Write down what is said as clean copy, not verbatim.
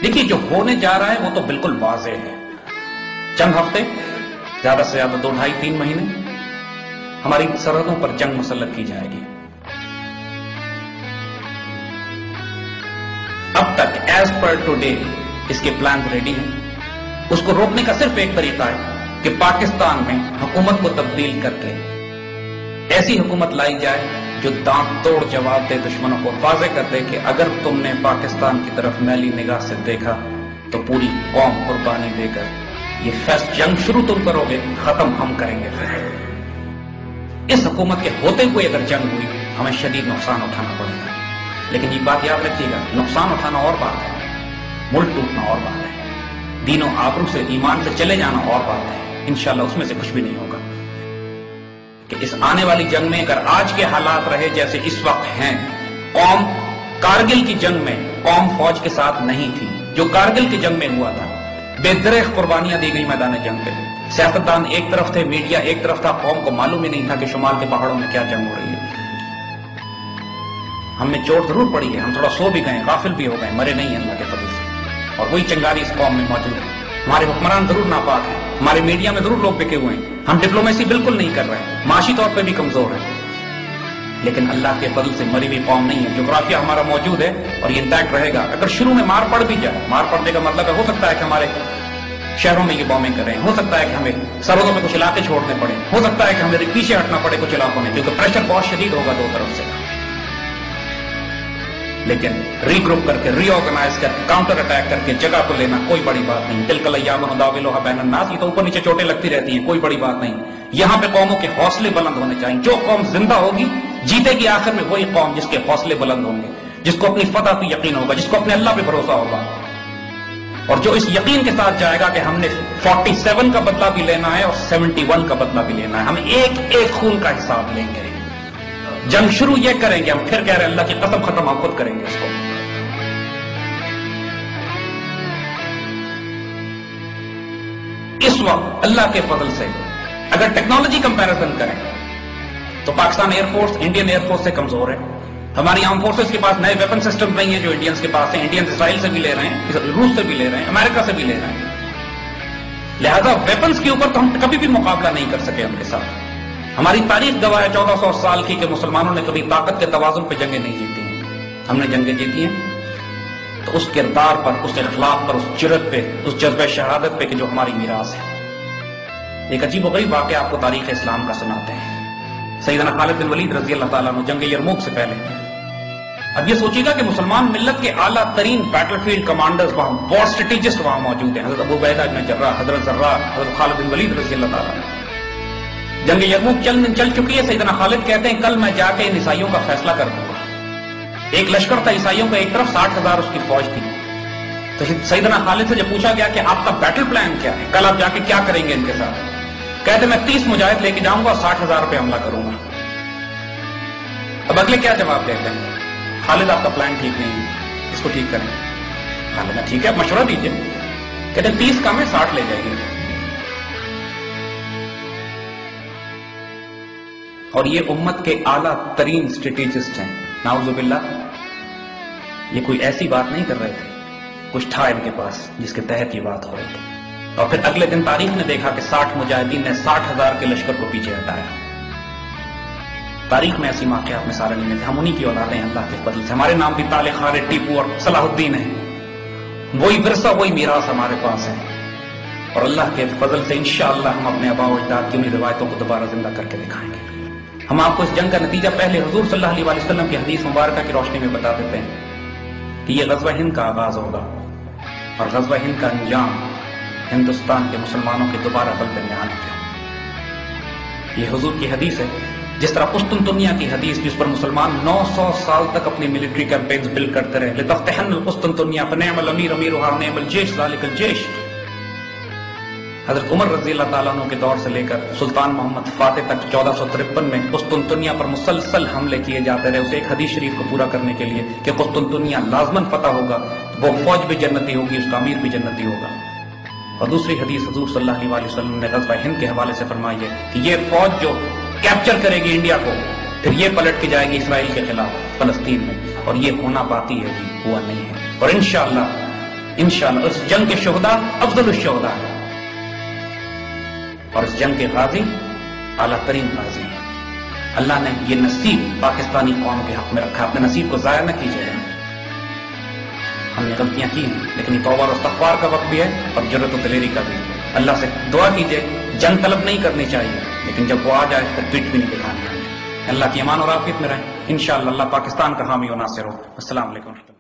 دیکھیے جو ہونے جا رہا ہے وہ تو بالکل واضح ہے. چند ہفتے، زیادہ سے زیادہ 2 ڈھائی 3 مہینے ہماری سرحدوں پر جنگ مسلط کی جائے گی. اب تک ایز پر ٹوڈے اس کے پلانز ریڈی ہیں. اس کو روکنے کا صرف ایک طریقہ ہے کہ پاکستان میں حکومت کو تبدیل کر کے ایسی حکومت لائی جائے جو دانت توڑ جواب دے دشمنوں کو، واضح کر دے کہ اگر تم نے پاکستان کی طرف میلی نگاہ سے دیکھا تو پوری قوم قربانی دے کر یہ فیصل جنگ شروع تم کرو گے، ختم ہم کریں گے. اس حکومت کے ہوتے ہوئے اگر جنگ ہوئی ہمیں شدید نقصان اٹھانا پڑے گا. لیکن یہ بات یاد رکھیے گا، نقصان اٹھانا اور بات ہے، ملک ٹوٹنا اور بات ہے، دین و آبرو سے ایمان سے چلے جانا اور بات ہے. انشاءاللہ اس میں سے کچھ بھی نہیں ہوگا. کہ اس آنے والی جنگ میں اگر آج کے حالات رہے جیسے اس وقت ہیں، قوم کارگل کی جنگ میں قوم فوج کے ساتھ نہیں تھی. جو کارگل کی جنگ میں ہوا تھا بے درخت قربانیاں دی گئی میدان جنگ پہ. سیاستدان ایک طرف تھے، میڈیا ایک طرف تھا، قوم کو معلوم ہی نہیں تھا کہ شمال کے پہاڑوں میں کیا جنگ ہو رہی ہے. ہم میں چوٹ ضرور پڑی ہے، ہم تھوڑا سو بھی گئے، غافل بھی ہو گئے، مرے نہیں ہیں اللہ کے فضل سے. اور وہی چنگاری اس قوم میں موجود ہے. ہمارے حکمران ضرور ناپاک ہیں، ہمارے میڈیا میں ضرور لوگ بکے ہوئے ہیں، ہم ڈپلومیسی بالکل نہیں کر رہے ہیں، معاشی طور پہ بھی کمزور ہیں، لیکن اللہ کے فضل سے مری ہوئی قوم نہیں ہے. جغرافیہ ہمارا موجود ہے اور یہ انٹیکٹ رہے گا. اگر شروع میں مار پڑ بھی جائے، مار پڑنے کا مطلب ہے ہو سکتا ہے کہ ہمارے شہروں میں یہ بومنگ کریں، ہو سکتا ہے کہ ہمیں سرحدوں میں کچھ علاقے چھوڑنے پڑے، ہو سکتا ہے کہ ہمیں پیچھے ہٹنا پڑے کچھ علاقوں میں، کیونکہ پریشر بہت شدید ہوگا دو طرف سے. لیکن ری گروپ کر کے، ری آرگنائز کر کے، کاؤنٹر اٹیک کر کے جگہ کو لینا کوئی بڑی بات نہیں. تلک الایام نداولها بین الناس، یہ تو اوپر نیچے چوٹیں لگتی رہتی ہیں، کوئی بڑی بات نہیں. یہاں پہ قوموں کے حوصلے بلند ہونے چاہیے. جو قوم زندہ ہوگی جیتے گی آخر میں وہی قوم جس کے حوصلے بلند ہوں گے، جس کو اپنی فتح پہ یقین ہوگا، جس کو اپنے اللہ پہ بھروسہ ہوگا، اور جو اس یقین کے ساتھ جائے گا کہ ہم نے 47 کا بدلہ بھی لینا ہے اور 71 کا بدلہ بھی لینا ہے، ہم ایک ایک خون کا حساب لیں گے. جنگ شروع یہ کریں گے، ہم پھر کہہ رہے ہیں اللہ کی قسم ختم ہم خود کریں گے اس کو. اس وقت اللہ کے فضل سے اگر ٹیکنالوجی کمپیریزن کریں تو Pakistan air force Indian air force سے کمزور ہے. ہماری آرم فورسز کے پاس نئے ویپن سسٹم نہیں ہیں جو انڈینز کے پاس ہیں. انڈینز اسرائیل سے بھی لے رہے ہیں، روس سے بھی لے رہے ہیں، امریکہ سے بھی لے رہے ہیں. لہذا ویپنز کے اوپر تو ہم کبھی بھی مقابلہ نہیں کر سکے ان کے ساتھ. ہماری تاریخ گواہ ہے 1400 سال کی کہ مسلمانوں نے کبھی طاقت کے توازن پہ جنگیں نہیں جیتی ہیں. ہم نے جنگیں جیتی ہیں تو اس کردار پر، اس اخلاق پر، اس جرأت پہ، اس جذبہ شہادت پہ کہ جو ہماری میراث ہے. ایک عجیب و غریب واقعہ آپ کو تاریخ اسلام کا سناتے ہیں. سیدنا خالد بن ولید رضی اللہ تعالیٰ عنہ جنگ یرموک سے پہلے، اب یہ سوچیے گا کہ مسلمان ملت کے اعلیٰ ترین بیٹل فیلڈ کمانڈرز وہاں، وار اسٹریٹجسٹ وہاں موجود ہیں. حضرت ابو عبیدہ بن جراح، حضرت زرار، حضرت خالد بن ولید رضی اللہ تعالیٰ عنہ. جنگ یرموک چل چکی ہے. سیدنا خالد کہتے ہیں کل میں جا کے ان عیسائیوں کا فیصلہ کر دوں گا. ایک لشکر تھا عیسائیوں کا، ایک طرف 60,000 اس کی فوج تھی. تو سیدنا خالد سے جب پوچھا گیا کہ آپ کا بیٹل پلان کیا ہے، کل آپ جا کے کیا کریں گے ان کے ساتھ، کہتے میں 30 مجاہد لے کے جاؤں گا اور 60,000 روپے حملہ کروں گا. اب اگلے کیا جواب دیتے ہیں؟ خالد آپ کا پلان ٹھیک نہیں ہے، اس کو ٹھیک کریں. خالد نے ٹھیک ہے مشورہ دیجیے. کہتے 30 کم ہے، 60 لے جائے گی. اور یہ امت کے اعلیٰ ترین اسٹریٹجسٹ ہیں. نعوذ باللہ، یہ کوئی ایسی بات نہیں کر رہے تھے، کچھ تھا ان کے پاس جس کے تحت یہ بات ہو رہی تھی. اور پھر اگلے دن تاریخ نے دیکھا کہ 60 مجاہدین نے 60,000 کے لشکر کو پیچھے ہٹایا. تاریخ میں ایسی واقعات میں سارے نہیں ملتے. ہم انہی کی اولادیں ہیں اللہ کے فضل سے. ہمارے نام بھی طالب خالد، ٹیپو اور صلاح الدین ہیں. وہی ورثہ، وہی میراث ہمارے پاس ہے. اور اللہ کے فضل سے انشاءاللہ ہم اپنے آباء و اجداد کی انہیں روایتوں کو دوبارہ زندہ کر کے دکھائیں گے. ہم آپ کو اس جنگ کا نتیجہ پہلے حضور صلی اللہ علیہ وسلم کی حدیث مبارکہ کی روشنی میں بتا دیتے ہیں کہ یہ غزوہ ہند کا آغاز ہوگا اور غزوہ ہند کا انجام ہندوستان کے مسلمانوں کے دوبارہ بلبے میں آنے کا. یہ حضور کی حدیث ہے. جس طرح قسطنطنیہ کی حدیث جس پر مسلمان 900 سال تک اپنی ملٹری کیمپینز بلڈ کرتے رہے، لتفتحن القسطنطنیہ فنعم الامیر امیرها ونعم الجیش ذلک الجیش. حضرت عمر رضی اللہ تعالیٰ عنہ کے دور سے لے کر سلطان محمد فاتح تک 1453 میں قسطنطنیہ پر مسلسل حملے کیے جاتے رہے. اسے ایک حدیث شریف کو پورا کرنے کے لیے کہ قسطنطنیہ لازماً فتح ہوگا، وہ فوج بھی جنتی ہوگی، اس کا امیر بھی جنتی ہوگا. اور دوسری حدیث حضور صلی اللہ علیہ وسلم نے غزوہ ہند کے حوالے سے فرمائی ہے کہ یہ فوج جو کیپچر کرے گی انڈیا کو، پھر یہ پلٹ کے جائے گی اسرائیل کے خلاف فلسطین میں، اور یہ ہونا باقی ہے جی، ہوا نہیں ہے. اور انشاءاللہ انشاءاللہ اس جنگ کے شہداء افضل الشہداء ہیں، اور اس جنگ کے غازی اعلیٰ ترین غازی ہیں۔ اللہ نے یہ نصیب پاکستانی قوم کے حق میں رکھا، اپنے نصیب کو ضائع نہ کیجیے گا۔ ہم نے غلطیاں کی ہیں، لیکن یہ توبہ اور استغفار کا وقت بھی ہے اور جرأت و دلیری کا بھی۔ اللہ سے دعا کیجیے، جنگ طلب نہیں کرنی چاہیے، لیکن جب وہ آ جائے تو پیٹ بھی نہیں دکھانی ہے۔ اللہ کی امان اور عافیت میں رہیں، انشاءاللہ اللہ پاکستان کا حامی و ناصر ہو۔ السلام علیکم۔